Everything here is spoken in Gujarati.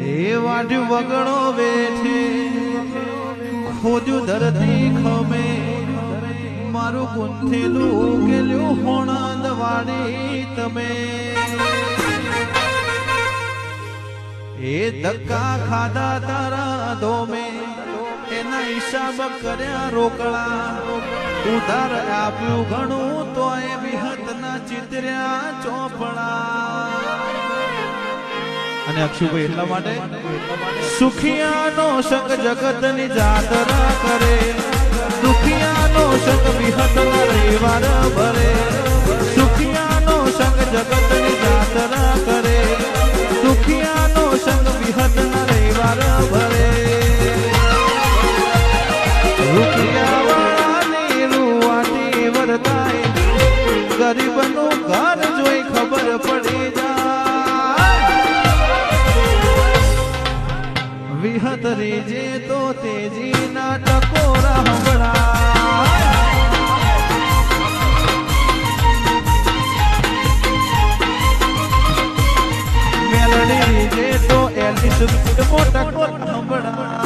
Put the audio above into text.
એ વાઢ વગડો બેઠે ખોજું ધરતી ખમે મારું ગુંથેલું ઉકેલ્યું હોણાદ વાડી તમે એ ધક્કા ખાધા તારા ધોમે એના હિસાબ કર્યા રોકડા ઉધાર આપ્યું ઘણું તો એ વિહતના ચિતર્યા ચોપડા અને અક્ષુભાઈ એટલા માટે સુખિયાનો સંગ જગતની જાતરા કરે દુખિયાનો સંગ વિહતના રવિવાર ભરે સુખિયાનો સંગ જગતની જાતરા કરે દુખિયાનો સંગ વિહતના રવિવાર ભરે રૂપિયાવાળાની રૂવાટી વર્તાય ગરીબનું ઘર જોઈ ખબર પડી જાય વિહતરી જે તો તેજીના ટકોરા હંભળા મેલડી જે તો એલિસ મોટા હંભળા